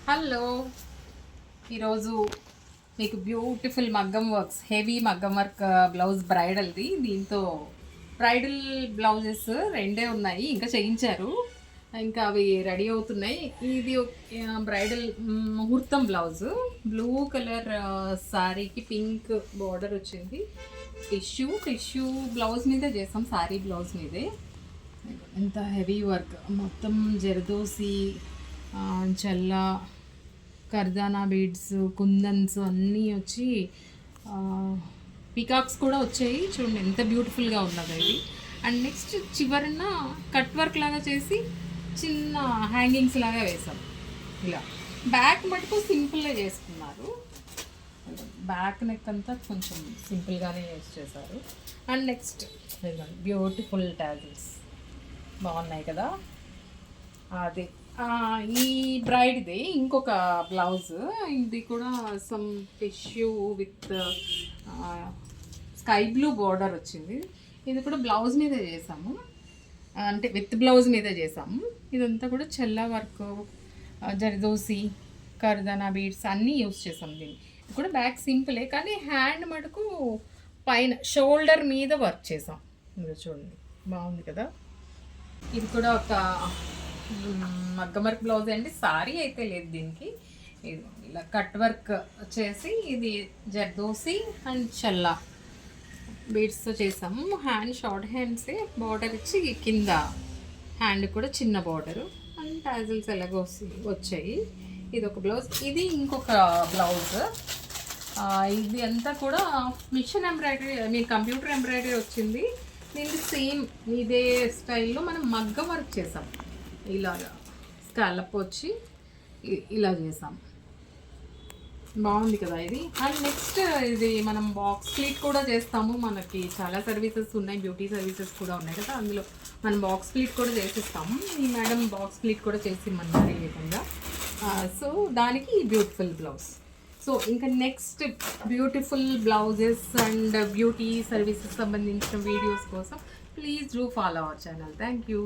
Hello, ఈరోజు మీకు beautiful మగ్గం వర్క్స్, హెవీ మగ్గం వర్క్ బ్లౌజ్ బ్రైడల్ది. దీంతో బ్రైడల్ బ్లౌజెస్ రెండే ఉన్నాయి, ఇంకా చేయించారు, ఇంకా అవి రెడీ అవుతున్నాయి. ఇది బ్రైడల్ ముహూర్తం బ్లౌజ్, బ్లూ కలర్ శారీకి పింక్ బార్డర్ వచ్చింది. టిష్యూ బ్లౌజ్ మీదే చేస్తాం, శారీ బ్లౌజ్ మీదే. ఎంత హెవీ వర్క్, మొత్తం జరదోసి, చల్ల కర్దానా బీడ్స్, కుందన్స్ అన్నీ వచ్చి పీకాక్స్ కూడా వచ్చాయి. చూడండి ఎంత బ్యూటిఫుల్గా ఉన్నది ఇది. అండ్ నెక్స్ట్ చివరన కట్ వర్క్ లాగా చేసి చిన్న హ్యాంగింగ్స్ లాగా వేసాం. ఇలా బ్యాక్ మటుకు సింపుల్గా చేసుకున్నారు. బ్యాక్ నెక్ అంతా కొంచెం సింపుల్గానే యూస్ చేశారు. అండ్ నెక్స్ట్ బ్యూటిఫుల్ టాజిల్స్ బాగున్నాయి కదా. అదే ఈ బ్రైడ్ది ఇంకొక బ్లౌజ్, ఇది కూడా some tissue with sky blue border వచ్చింది. ఇది కూడా బ్లౌజ్ మీదే చేసాము, అంటే విత్ బ్లౌజ్ మీదే చేసాము. ఇదంతా కూడా చెల్ల వర్క్, జర్దోసి, కర్దనా బీడ్స్ అన్నీ యూస్ చేసాం. దీన్ని ఇది కూడా బ్యాక్ సింపులే, కానీ హ్యాండ్ మటుకు పైన షోల్డర్ మీద వర్క్ చేసాం. మీరు చూడండి బాగుంది కదా. ఇది కూడా ఒక మగ్గం వర్క్ బ్లౌజ్ అండి, సారీ అయితే లేదు దీనికి. ఇలా కట్ వర్క్ చేసి ఇది జర్దోసి అండ్ చల్లా బీడ్స్తో చేసాము. హ్యాండ్ షార్ట్ హ్యాండ్సే, బార్డర్ ఇచ్చి కింద హ్యాండ్ కూడా చిన్న బార్డరు అండ్ టాజిల్స్ ఎలాగో వచ్చాయి. ఇది ఒక బ్లౌజ్. ఇది ఇంకొక బ్లౌజ్. ఇది అంతా కూడా మిషన్ ఎంబ్రాయిడరీ, మీ కంప్యూటర్ ఎంబ్రాయిడరీ వచ్చింది. దీనికి సేమ్ ఇదే స్టైల్లో మనం మగ్గం వర్క్ చేసాం. ఇలాగా స్కాలప్ వచ్చి ఇలా చేసాం, బాగుంది కదా ఇది. అండ్ నెక్స్ట్ ఇది మనం బాక్స్ ప్లీట్ కూడా చేస్తాము. మనకి చాలా సర్వీసెస్ ఉన్నాయి, బ్యూటీ సర్వీసెస్ కూడా ఉన్నాయి కదా, అందులో మనం బాక్స్ ప్లీట్ కూడా చేసిస్తాము. ఈ మేడం బాక్స్ ప్లీట్ కూడా చేసి ఇమ్మన్నారు ఈ విధంగా. సో దానికి బ్యూటిఫుల్ బ్లౌజ్. సో ఇంకా next beautiful blouses and beauty services సంబంధించిన వీడియోస్ కోసం please do follow our channel. Thank you.